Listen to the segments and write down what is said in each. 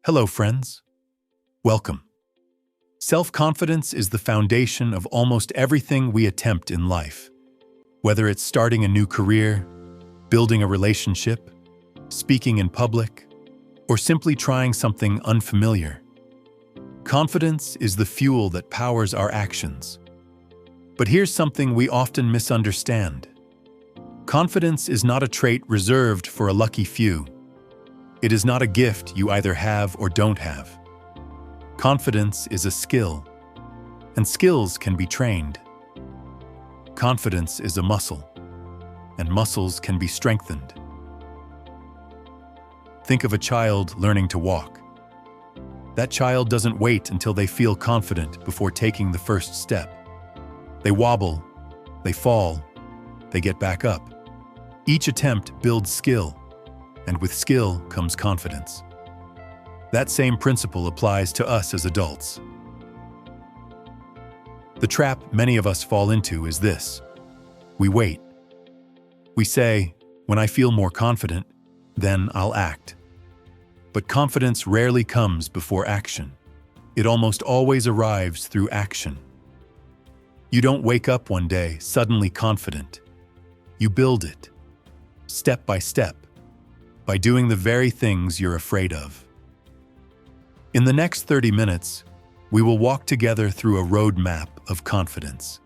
Hello, friends. Welcome. Self-confidence is the foundation of almost everything we attempt in life. Whether it's starting a new career, building a relationship, speaking in public, or simply trying something unfamiliar, confidence is the fuel that powers our actions. But here's something we often misunderstand. Confidence is not a trait reserved for a lucky few. It is not a gift you either have or don't have. Confidence is a skill, and skills can be trained. Confidence is a muscle, and muscles can be strengthened. Think of a child learning to walk. That child doesn't wait until they feel confident before taking the first step. They wobble, they fall, they get back up. Each attempt builds skill, and with skill comes confidence. That same principle applies to us as adults. The trap many of us fall into is this: we wait. We say, when I feel more confident, then I'll act. But confidence rarely comes before action. It almost always arrives through action. You don't wake up one day suddenly confident. You build it, step by step, by doing the very things you're afraid of. In the next 30 minutes, we will walk together through a roadmap of confidence.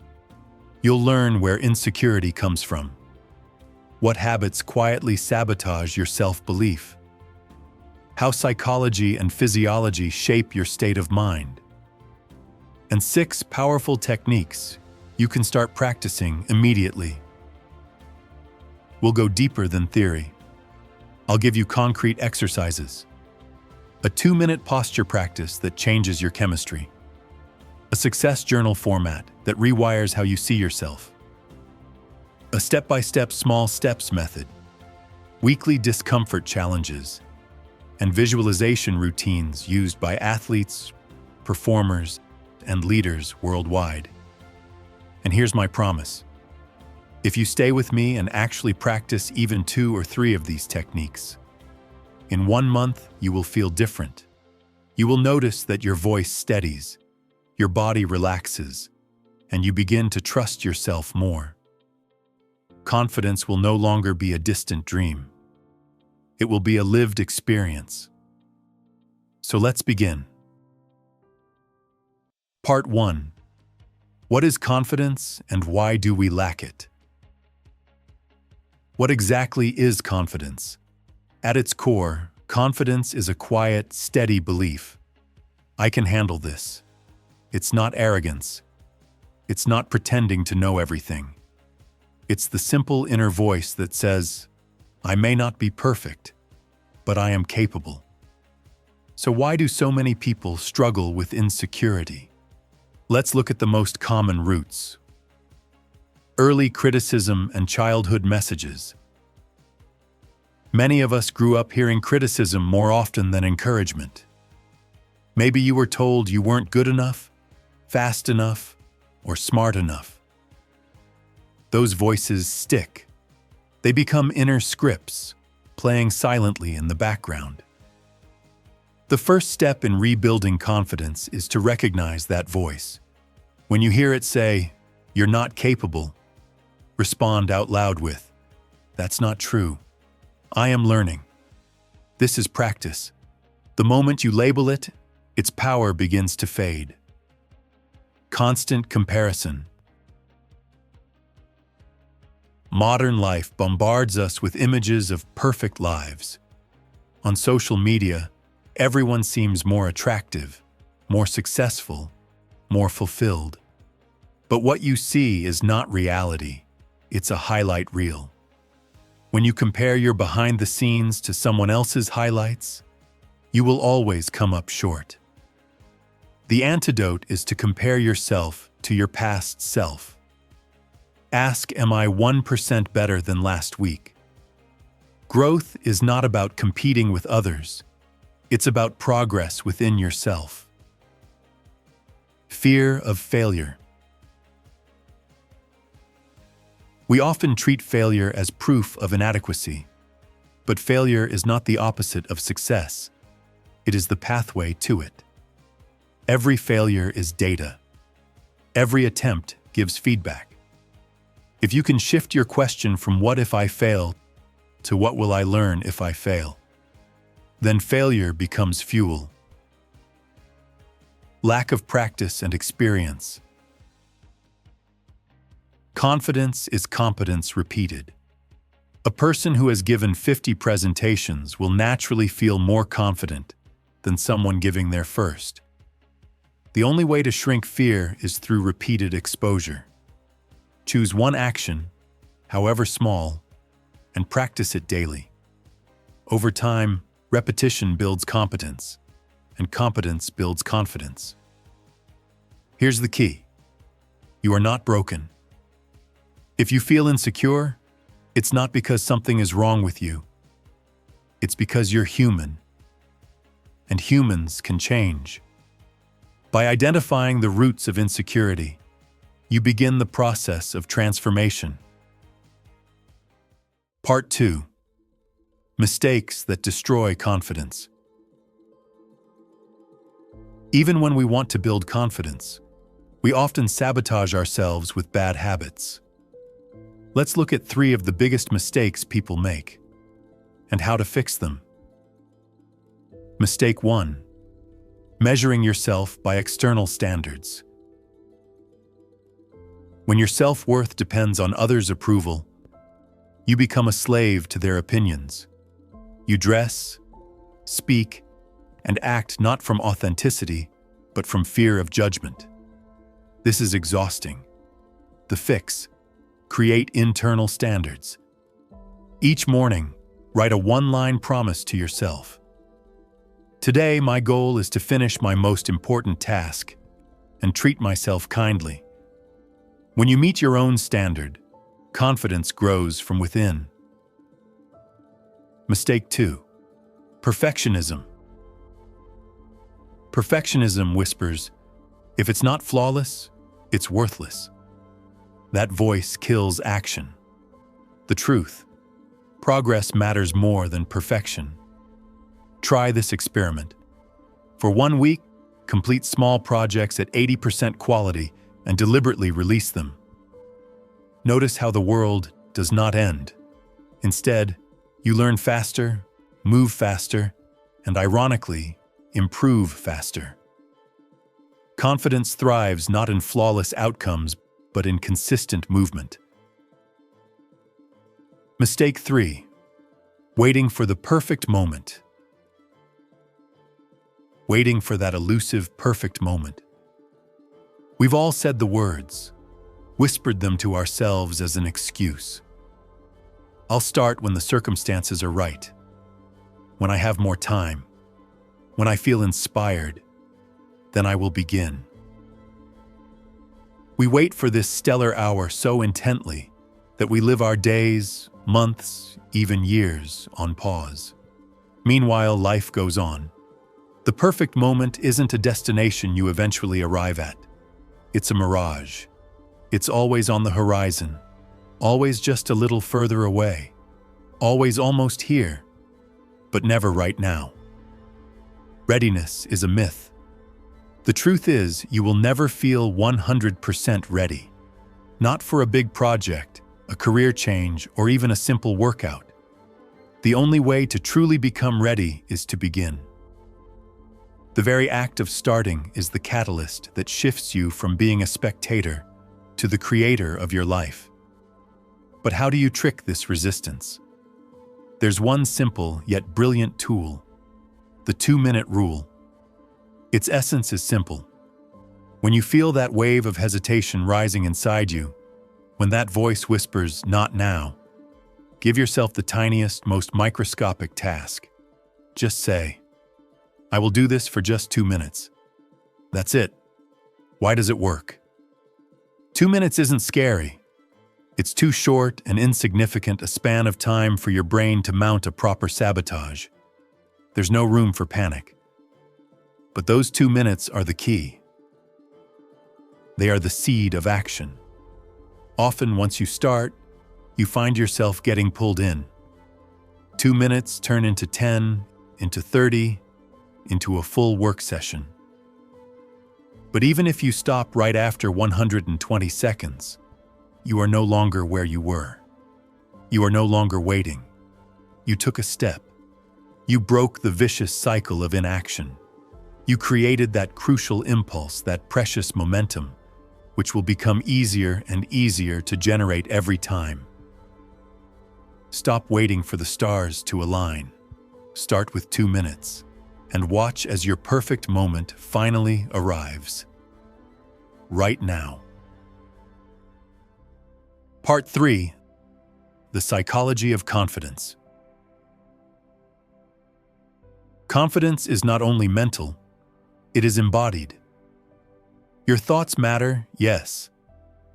You'll learn where insecurity comes from, what habits quietly sabotage your self-belief, how psychology and physiology shape your state of mind, and 6 powerful techniques you can start practicing immediately. We'll go deeper than theory. I'll give you concrete exercises, a 2-minute posture practice that changes your chemistry, a success journal format that rewires how you see yourself, a step-by-step small steps method, weekly discomfort challenges, and visualization routines used by athletes, performers, and leaders worldwide. And here's my promise. If you stay with me and actually practice even 2 or 3 of these techniques, in 1 month you will feel different. You will notice that your voice steadies, your body relaxes, and you begin to trust yourself more. Confidence will no longer be a distant dream. It will be a lived experience. So let's begin. Part 1. What is confidence and why do we lack it? What exactly is confidence? At its core, confidence is a quiet, steady belief. I can handle this. It's not arrogance. It's not pretending to know everything. It's the simple inner voice that says, I may not be perfect, but I am capable. So why do so many people struggle with insecurity? Let's look at the most common roots. Early criticism and childhood messages. Many of us grew up hearing criticism more often than encouragement. Maybe you were told you weren't good enough, fast enough, or smart enough. Those voices stick. They become inner scripts, playing silently in the background. The first step in rebuilding confidence is to recognize that voice. When you hear it say, "You're not capable," respond out loud with, "That's not true. I am learning." This is practice. The moment you label it, its power begins to fade. Constant comparison. Modern life bombards us with images of perfect lives. On social media, everyone seems more attractive, more successful, more fulfilled. But what you see is not reality. It's a highlight reel. When you compare your behind the scenes to someone else's highlights, you will always come up short. The antidote is to compare yourself to your past self. Ask, am I 1% better than last week? Growth is not about competing with others. It's about progress within yourself. Fear of failure. We often treat failure as proof of inadequacy, but failure is not the opposite of success. it is the pathway to it. Every failure is data. Every attempt gives feedback. If you can shift your question from what if I fail to what will I learn if I fail, then failure becomes fuel. Lack of practice and experience. Confidence is competence repeated. A person who has given 50 presentations will naturally feel more confident than someone giving their first. The only way to shrink fear is through repeated exposure. Choose one action, however small, and practice it daily. Over time, repetition builds competence, and competence builds confidence. Here's the key. You are not broken. If you feel insecure, it's not because something is wrong with you. It's because you're human. And humans can change. By identifying the roots of insecurity, you begin the process of transformation. Part 2. Mistakes that destroy confidence. Even when we want to build confidence, we often sabotage ourselves with bad habits. Let's look at 3 of the biggest mistakes people make and how to fix them. Mistake 1. Measuring yourself by external standards. When your self-worth depends on others' approval, you become a slave to their opinions. You dress, speak, and act not from authenticity, but from fear of judgment. This is exhausting. The fix: create internal standards. Each morning, write a one-line promise to yourself. Today, my goal is to finish my most important task and treat myself kindly. When you meet your own standard, confidence grows from within. Mistake 2. Perfectionism. Perfectionism whispers, if it's not flawless, it's worthless. That voice kills action. The truth: progress matters more than perfection. Try this experiment. For 1 week, complete small projects at 80% quality and deliberately release them. Notice how the world does not end. Instead, you learn faster, move faster, and ironically, improve faster. Confidence thrives not in flawless outcomes, but in consistent movement. Mistake 3. Waiting for the perfect moment. Waiting for that elusive perfect moment. We've all said the words, whispered them to ourselves as an excuse. I'll start when the circumstances are right, when I have more time, when I feel inspired, then I will begin. We wait for this stellar hour so intently that we live our days, months, even years on pause. Meanwhile, life goes on. The perfect moment isn't a destination you eventually arrive at. It's a mirage. It's always on the horizon, always just a little further away, always almost here, but never right now. Readiness is a myth. The truth is, you will never feel 100% ready. Not for a big project, a career change, or even a simple workout. The only way to truly become ready is to begin. The very act of starting is the catalyst that shifts you from being a spectator to the creator of your life. But how do you trick this resistance? There's one simple yet brilliant tool: the 2-minute rule. Its essence is simple. When you feel that wave of hesitation rising inside you, when that voice whispers, "Not now," give yourself the tiniest, most microscopic task. Just say, "I will do this for just 2 minutes." That's it. Why does it work? 2 minutes isn't scary. It's too short and insignificant a span of time for your brain to mount a proper sabotage. There's no room for panic. But those 2 minutes are the key. They are the seed of action. Often, once you start, you find yourself getting pulled in. 2 minutes turn into 10, into 30, into a full work session. But even if you stop right after 120 seconds, you are no longer where you were. You are no longer waiting. You took a step. You broke the vicious cycle of inaction. You created that crucial impulse, that precious momentum, which will become easier and easier to generate every time. Stop waiting for the stars to align. Start with 2 minutes and watch as your perfect moment finally arrives. Right now. Part 3. The Psychology of Confidence. Confidence is not only mental, it is embodied. Your thoughts matter, yes,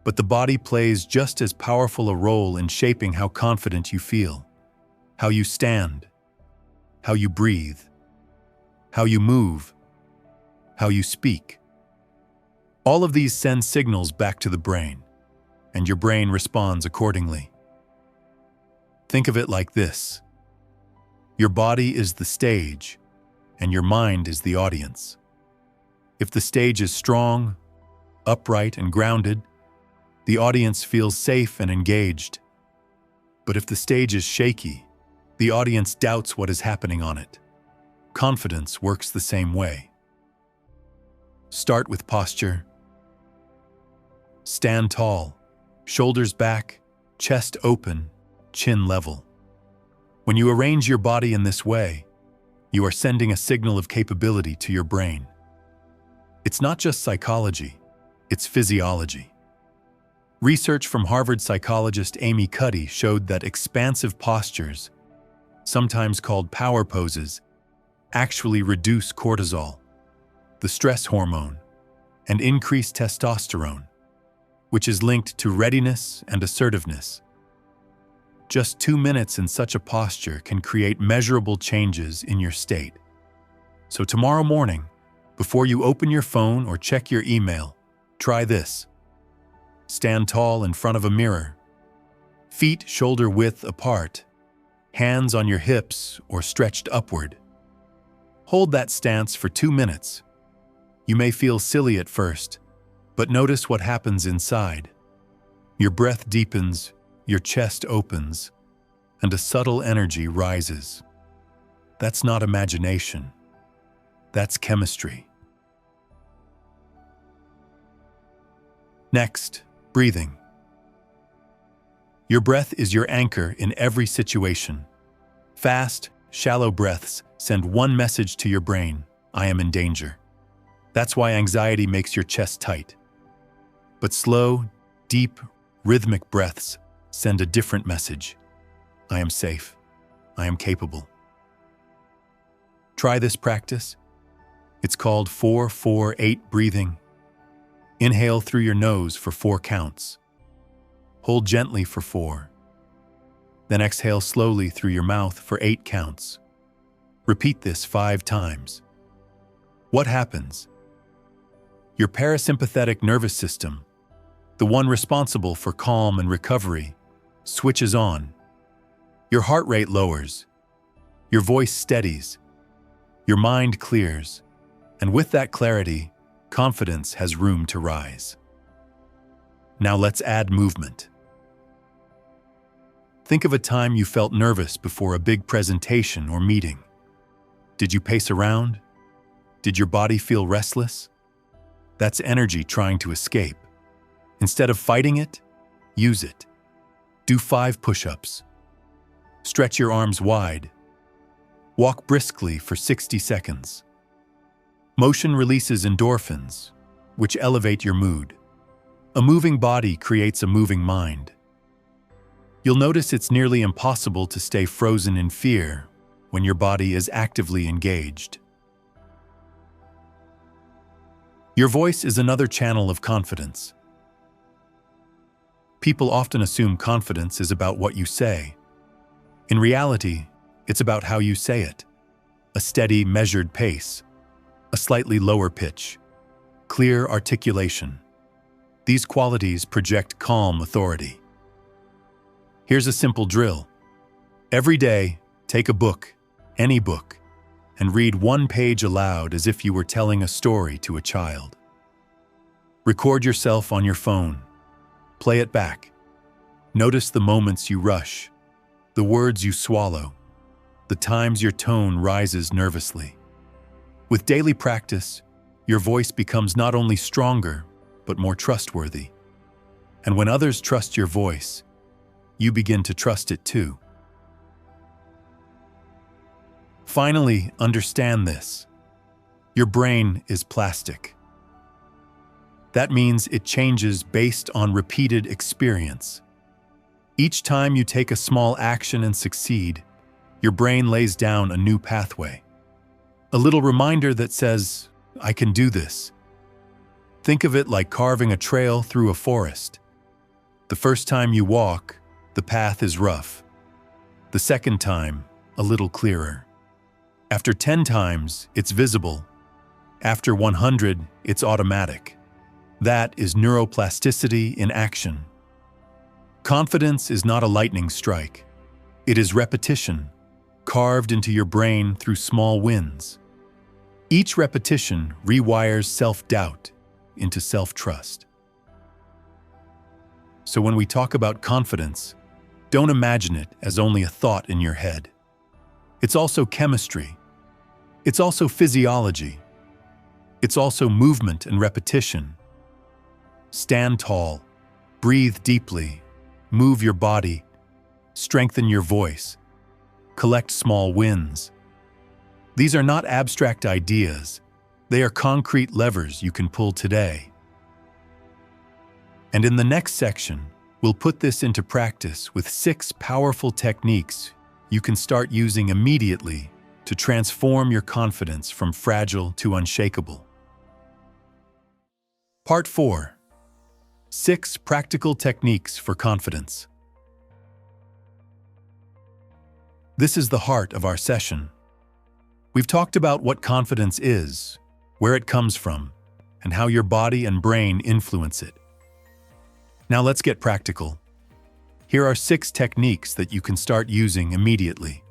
but the body plays just as powerful a role in shaping how confident you feel, how you stand, how you breathe, how you move, how you speak. All of these send signals back to the brain, and your brain responds accordingly. Think of it like this. Your body is the stage, and your mind is the audience. If the stage is strong, upright, and grounded, the audience feels safe and engaged. But if the stage is shaky, the audience doubts what is happening on it. Confidence works the same way. Start with posture. Stand tall, shoulders back, chest open, chin level. When you arrange your body in this way, you are sending a signal of capability to your brain. It's not just psychology, it's physiology. Research from Harvard psychologist Amy Cuddy showed that expansive postures, sometimes called power poses, actually reduce cortisol, the stress hormone, and increase testosterone, which is linked to readiness and assertiveness. Just 2 minutes in such a posture can create measurable changes in your state. So tomorrow morning, before you open your phone or check your email, try this. Stand tall in front of a mirror. Feet shoulder width apart. Hands on your hips or stretched upward. Hold that stance for 2 minutes. You may feel silly at first, but notice what happens inside. Your breath deepens, your chest opens, and a subtle energy rises. That's not imagination. That's chemistry. Next, breathing. Your breath is your anchor in every situation. Fast, shallow breaths send one message to your brain: I am in danger. That's why anxiety makes your chest tight. But slow, deep, rhythmic breaths send a different message. I am safe. I am capable. Try this practice. It's called 4-4-8 breathing. Inhale through your nose for 4 counts. Hold gently for 4. Then exhale slowly through your mouth for 8 counts. Repeat this 5 times. What happens? Your parasympathetic nervous system, the one responsible for calm and recovery, switches on. Your heart rate lowers. Your voice steadies. Your mind clears. And with that clarity, confidence has room to rise. Now let's add movement. Think of a time you felt nervous before a big presentation or meeting. Did you pace around? Did your body feel restless? That's energy trying to escape. Instead of fighting it, use it. Do 5 push-ups. Stretch your arms wide. Walk briskly for 60 seconds. Motion releases endorphins, which elevate your mood. A moving body creates a moving mind. You'll notice it's nearly impossible to stay frozen in fear when your body is actively engaged. Your voice is another channel of confidence. People often assume confidence is about what you say. In reality, it's about how you say it. A steady, measured pace, a slightly lower pitch, clear articulation. These qualities project calm authority. Here's a simple drill. Every day, take a book, any book, and read one page aloud as if you were telling a story to a child. Record yourself on your phone. Play it back. Notice the moments you rush, the words you swallow, the times your tone rises nervously. With daily practice, your voice becomes not only stronger, but more trustworthy. And when others trust your voice, you begin to trust it too. Finally, understand this. Your brain is plastic. That means it changes based on repeated experience. Each time you take a small action and succeed, your brain lays down a new pathway. A little reminder that says, "I can do this." Think of it like carving a trail through a forest. The first time you walk, the path is rough. The second time, a little clearer. After 10 times, it's visible. After 100, it's automatic. That is neuroplasticity in action. Confidence is not a lightning strike. It is repetition, carved into your brain through small wins. Each repetition rewires self-doubt into self-trust. So when we talk about confidence, don't imagine it as only a thought in your head. It's also chemistry. It's also physiology. It's also movement and repetition. Stand tall, breathe deeply, move your body, strengthen your voice, collect small wins. These are not abstract ideas. They are concrete levers you can pull today. And in the next section, we'll put this into practice with 6 powerful techniques you can start using immediately to transform your confidence from fragile to unshakable. Part 4. 6 practical techniques for confidence. This is the heart of our session. We've talked about what confidence is, where it comes from, and how your body and brain influence it. Now let's get practical. Here are 6 techniques that you can start using immediately.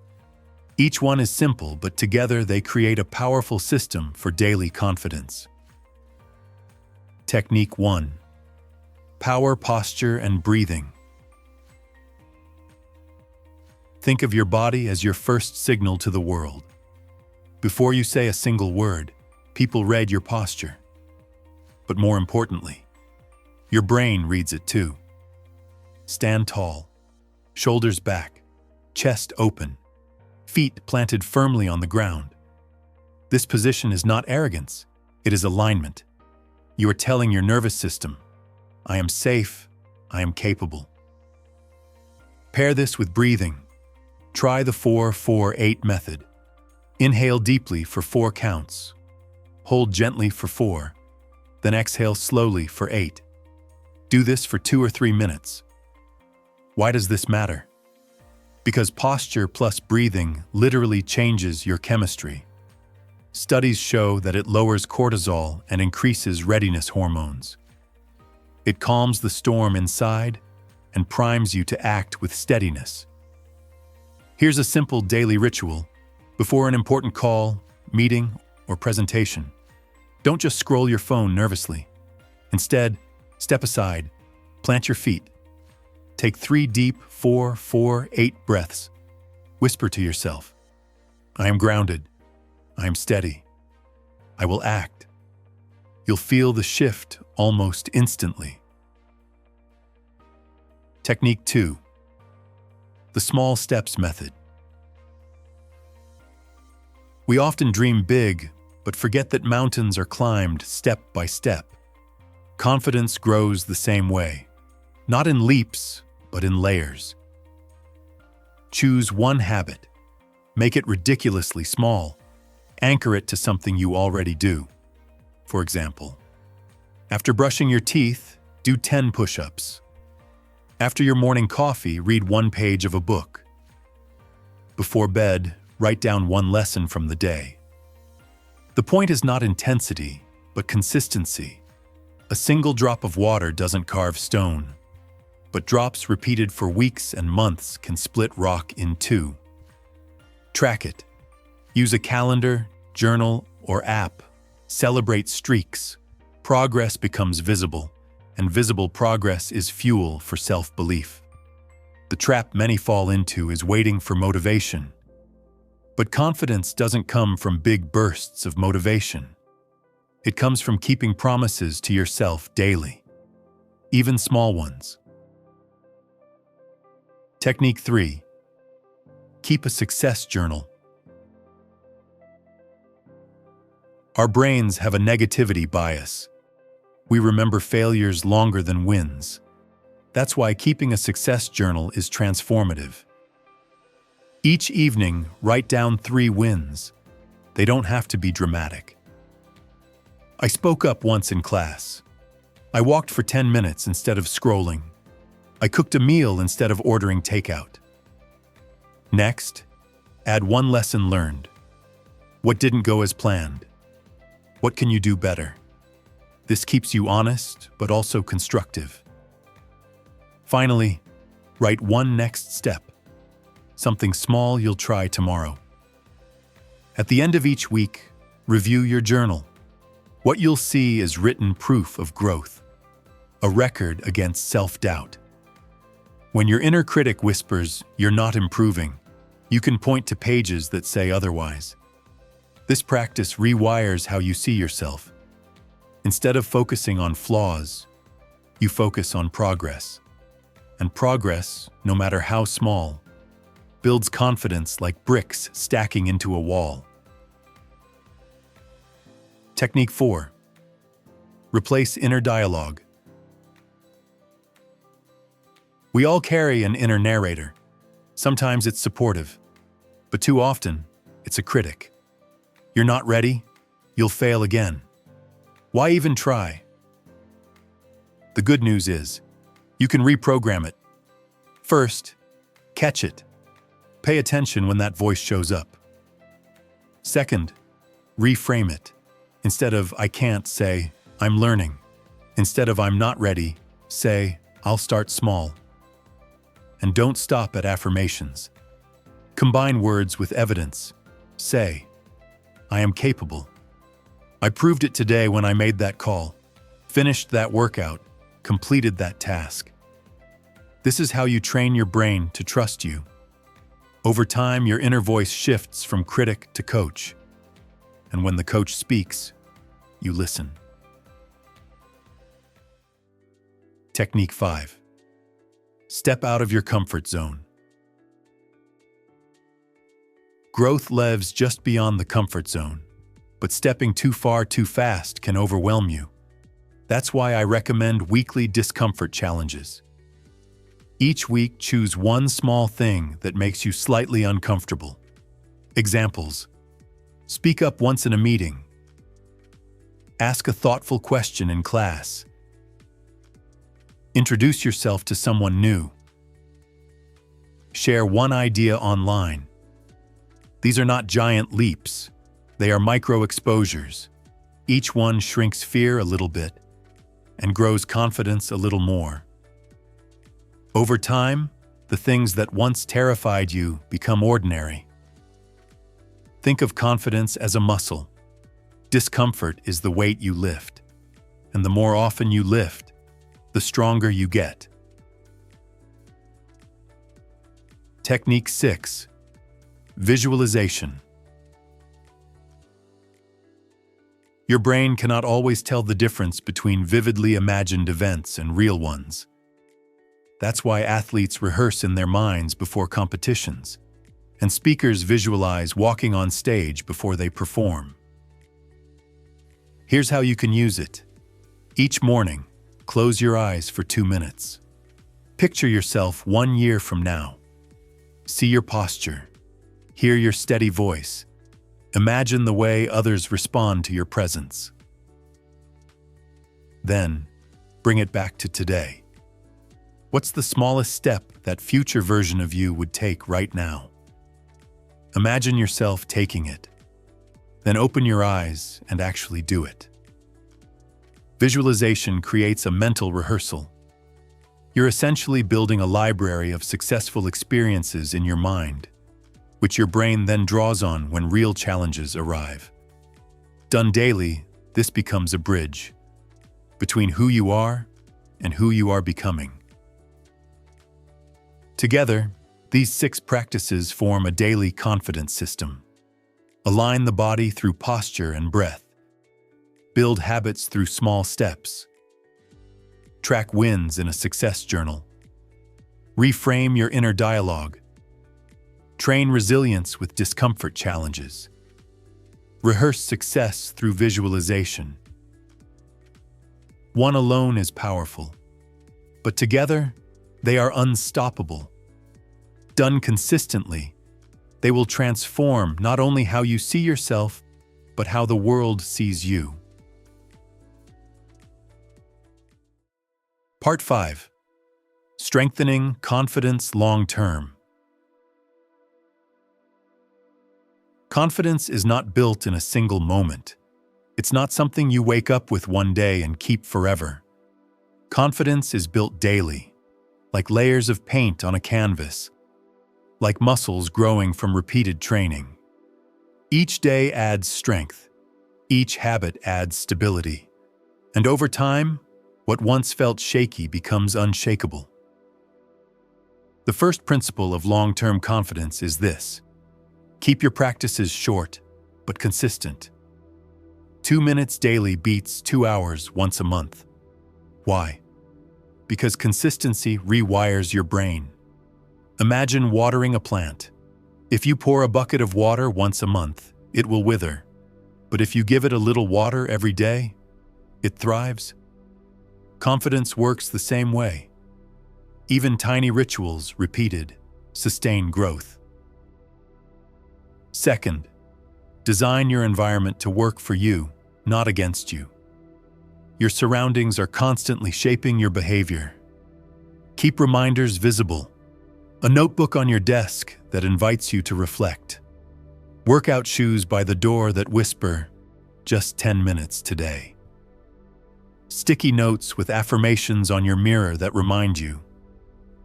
Each one is simple, but together they create a powerful system for daily confidence. Technique 1. Power posture and breathing. Think of your body as your first signal to the world. Before you say a single word, people read your posture. But more importantly, your brain reads it too. Stand tall, shoulders back, chest open, feet planted firmly on the ground. This position is not arrogance, it is alignment. You are telling your nervous system, "I am safe, I am capable." Pair this with breathing. Try the 4-4-8 method. Inhale deeply for 4 counts. Hold gently for 4, then exhale slowly for 8. Do this for 2 or 3 minutes. Why does this matter? Because posture plus breathing literally changes your chemistry. Studies show that it lowers cortisol and increases readiness hormones. It calms the storm inside and primes you to act with steadiness. Here's a simple daily ritual. Before an important call, meeting, or presentation, don't just scroll your phone nervously. Instead, step aside, plant your feet. Take 3 deep 4-4-8 breaths. Whisper to yourself, "I am grounded. I am steady. I will act." You'll feel the shift almost instantly. Technique 2. The small steps method. We often dream big, but forget that mountains are climbed step by step. Confidence grows the same way, not in leaps, but in layers. Choose one habit. Make it ridiculously small. Anchor it to something you already do. For example, after brushing your teeth, do 10 push-ups. After your morning coffee, read 1 page of a book. Before bed, write down 1 lesson from the day. The point is not intensity, but consistency. A single drop of water doesn't carve stone, but drops repeated for weeks and months can split rock in 2. Track it. Use a calendar, journal, or app. Celebrate streaks. Progress becomes visible, and visible progress is fuel for self-belief. The trap many fall into is waiting for motivation. But confidence doesn't come from big bursts of motivation. It comes from keeping promises to yourself daily, even small ones. Technique 3. Keep a success journal. Our brains have a negativity bias. We remember failures longer than wins. That's why keeping a success journal is transformative. Each evening, write down 3 wins. They don't have to be dramatic. I spoke up once in class. I walked for 10 minutes instead of scrolling. I cooked a meal instead of ordering takeout. Next, add 1 lesson learned. What didn't go as planned? What can you do better? This keeps you honest, but also constructive. Finally, write 1 next step. Something small you'll try tomorrow. At the end of each week, review your journal. What you'll see is written proof of growth, a record against self-doubt. When your inner critic whispers, "You're not improving," you can point to pages that say otherwise. This practice rewires how you see yourself. Instead of focusing on flaws, you focus on progress. And progress, no matter how small, builds confidence like bricks stacking into a wall. Technique 4. Replace inner dialogue. We all carry an inner narrator. Sometimes it's supportive, but too often, it's a critic. You're not ready, you'll fail again. Why even try? The good news is, you can reprogram it. First, catch it. Pay attention when that voice shows up. Second, reframe it. Instead of "I can't," say "I'm learning." Instead of "I'm not ready," say "I'll start small." And don't stop at affirmations. Combine words with evidence. Say, "I am capable. I proved it today when I made that call, finished that workout, completed that task." This is how you train your brain to trust you. Over time, your inner voice shifts from critic to coach. And when the coach speaks, you listen. Technique 5. Step out of your comfort zone. Growth lives just beyond the comfort zone, but stepping too far too fast can overwhelm you. That's why I recommend weekly discomfort challenges. Each week, choose 1 small thing that makes you slightly uncomfortable. Examples: speak up once in a meeting. Ask a thoughtful question in class. Introduce yourself to someone new. Share 1 idea online. These are not giant leaps. They are micro exposures. Each one shrinks fear a little bit and grows confidence a little more. Over time, the things that once terrified you become ordinary. Think of confidence as a muscle. Discomfort is the weight you lift. And the more often you lift, the stronger you get. Technique 6. Visualization. Your brain cannot always tell the difference between vividly imagined events and real ones. That's why athletes rehearse in their minds before competitions, and speakers visualize walking on stage before they perform. Here's how you can use it. Each morning, close your eyes for 2 minutes. Picture yourself 1 year from now. See your posture. Hear your steady voice. Imagine the way others respond to your presence. Then, bring it back to today. What's the smallest step that future version of you would take right now? Imagine yourself taking it. Then open your eyes and actually do it. Visualization creates a mental rehearsal. You're essentially building a library of successful experiences in your mind. which your brain then draws on when real challenges arrive. Done daily, this becomes a bridge between who you are and who you are becoming. Together, these 6 practices form a daily confidence system. Align the body through posture and breath. Build habits through small steps. Track wins in a success journal. Reframe your inner dialogue. Train resilience with discomfort challenges. Rehearse success through visualization. One alone is powerful, but together, they are unstoppable. Done consistently, they will transform not only how you see yourself, but how the world sees you. Part 5. Strengthening confidence long-term. Confidence is not built in a single moment. It's not something you wake up with one day and keep forever. Confidence is built daily, like layers of paint on a canvas, like muscles growing from repeated training. Each day adds strength. Each habit adds stability. And over time, what once felt shaky becomes unshakable. The first principle of long-term confidence is this: keep your practices short, but consistent. 2 minutes daily beats 2 hours once a month. Why? Because consistency rewires your brain. Imagine watering a plant. If you pour a bucket of water once a month, it will wither. But if you give it a little water every day, it thrives. Confidence works the same way. Even tiny rituals, repeated, sustain growth. Second, design your environment to work for you, not against you. Your surroundings are constantly shaping your behavior. Keep reminders visible. A notebook on your desk that invites you to reflect. Workout shoes by the door that whisper, "Just 10 minutes today." Sticky notes with affirmations on your mirror that remind you,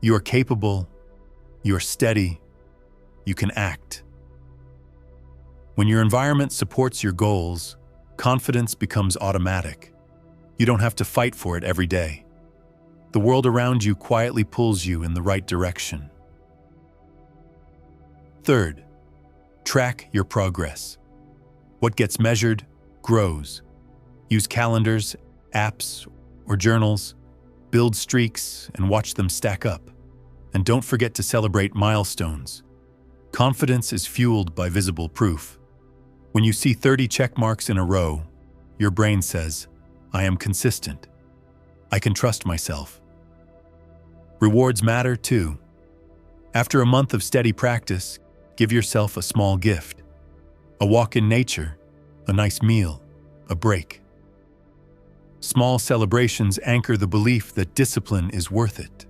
you are capable, you are steady, you can act. When your environment supports your goals, confidence becomes automatic. You don't have to fight for it every day. The world around you quietly pulls you in the right direction. Third, track your progress. What gets measured grows. Use calendars, apps, or journals. Build streaks and watch them stack up. And don't forget to celebrate milestones. Confidence is fueled by visible proof. When you see 30 check marks in a row, your brain says, "I am consistent. I can trust myself." Rewards matter too. After a month of steady practice, give yourself a small gift. A walk in nature, a nice meal, a break. Small celebrations anchor the belief that discipline is worth it.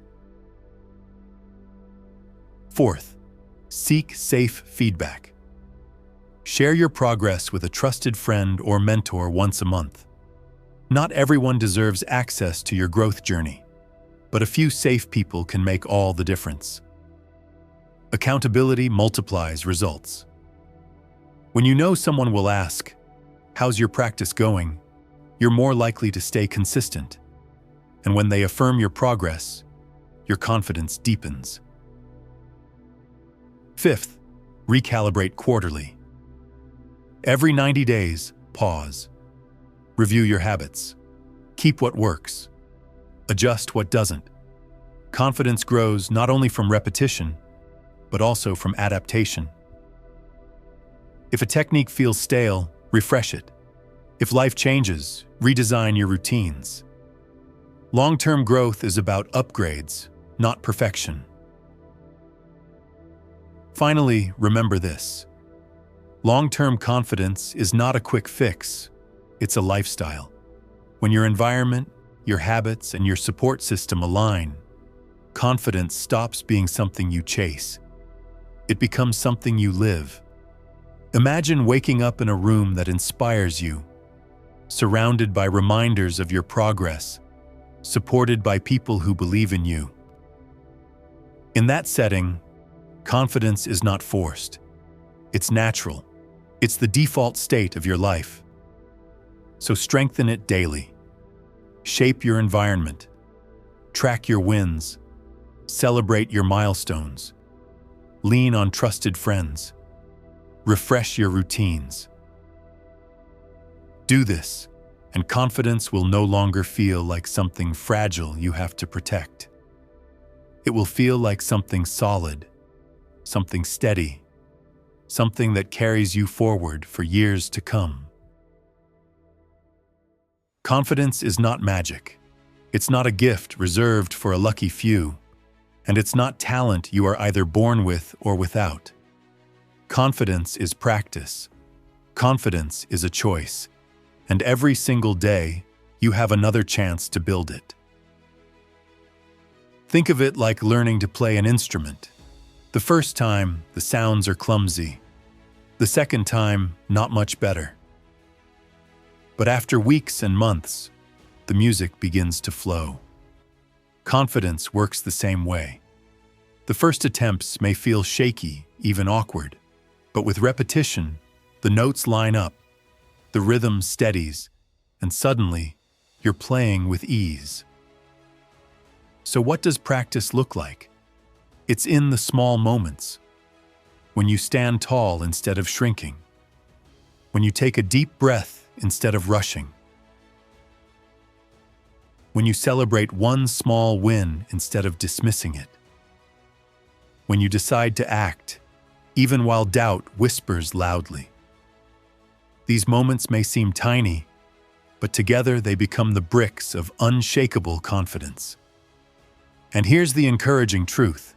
Fourth, seek safe feedback. Share your progress with a trusted friend or mentor once a month. Not everyone deserves access to your growth journey, but a few safe people can make all the difference. Accountability multiplies results. When you know someone will ask, "How's your practice going?" you're more likely to stay consistent. And when they affirm your progress, your confidence deepens. Fifth, recalibrate quarterly. Every 90 days, pause. Review your habits. Keep what works. Adjust what doesn't. Confidence grows not only from repetition, but also from adaptation. If a technique feels stale, refresh it. If life changes, redesign your routines. Long-term growth is about upgrades, not perfection. Finally, remember this. Long-term confidence is not a quick fix, it's a lifestyle. When your environment, your habits, and your support system align, confidence stops being something you chase. It becomes something you live. Imagine waking up in a room that inspires you, surrounded by reminders of your progress, supported by people who believe in you. In that setting, confidence is not forced. It's natural. It's the default state of your life. So strengthen it daily. Shape your environment. Track your wins. Celebrate your milestones. Lean on trusted friends. Refresh your routines. Do this, and confidence will no longer feel like something fragile you have to protect. It will feel like something solid, something steady, something that carries you forward for years to come. Confidence is not magic. It's not a gift reserved for a lucky few, and it's not talent you are either born with or without. Confidence is practice. Confidence is a choice, and every single day, you have another chance to build it. Think of it like learning to play an instrument. The first time, the sounds are clumsy. The second time, not much better. But after weeks and months, the music begins to flow. Confidence works the same way. The first attempts may feel shaky, even awkward, but with repetition, the notes line up, the rhythm steadies, and suddenly, you're playing with ease. So what does practice look like? It's in the small moments. When you stand tall instead of shrinking. When you take a deep breath instead of rushing. When you celebrate one small win instead of dismissing it. When you decide to act, even while doubt whispers loudly. These moments may seem tiny, but together they become the bricks of unshakable confidence. And here's the encouraging truth.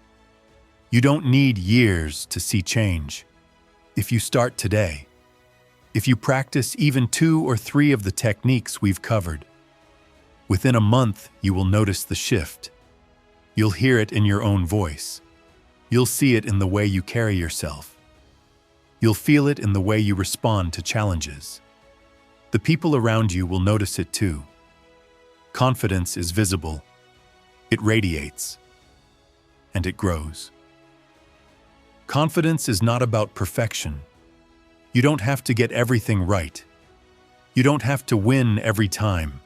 You don't need years to see change. If you start today, if you practice even 2 or 3 of the techniques we've covered, within a month you will notice the shift. You'll hear it in your own voice. You'll see it in the way you carry yourself. You'll feel it in the way you respond to challenges. The people around you will notice it too. Confidence is visible. It radiates. And it grows. Confidence is not about perfection. You don't have to get everything right. You don't have to win every time.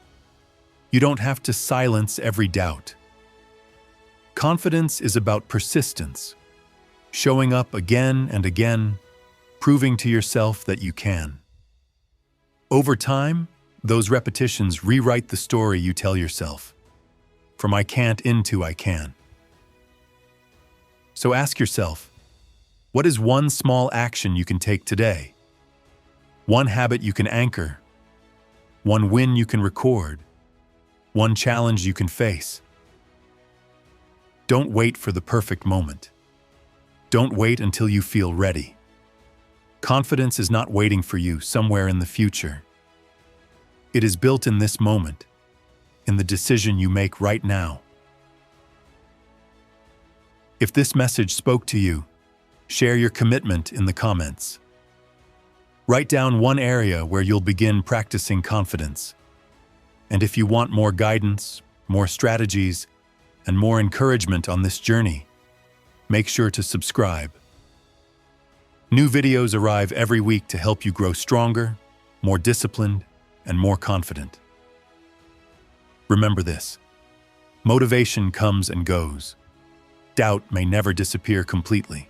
You don't have to silence every doubt. Confidence is about persistence, showing up again and again, proving to yourself that you can. Over time, those repetitions rewrite the story you tell yourself. From I can't into I can. So ask yourself, what is one small action you can take today? One habit you can anchor? One win you can record? One challenge you can face? Don't wait for the perfect moment. Don't wait until you feel ready. Confidence is not waiting for you somewhere in the future. It is built in this moment, in the decision you make right now. If this message spoke to you, share your commitment in the comments. Write down one area where you'll begin practicing confidence. And if you want more guidance, more strategies, and more encouragement on this journey, make sure to subscribe. New videos arrive every week to help you grow stronger, more disciplined, and more confident. Remember this: motivation comes and goes. Doubt may never disappear completely.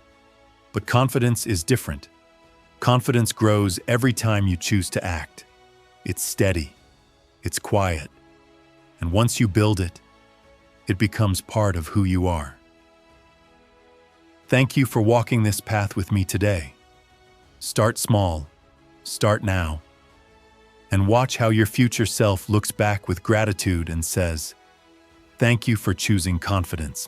But confidence is different. Confidence grows every time you choose to act. It's steady. It's quiet. And once you build it, it becomes part of who you are. Thank you for walking this path with me today. Start small. Start now. And watch how your future self looks back with gratitude and says, "Thank you for choosing confidence."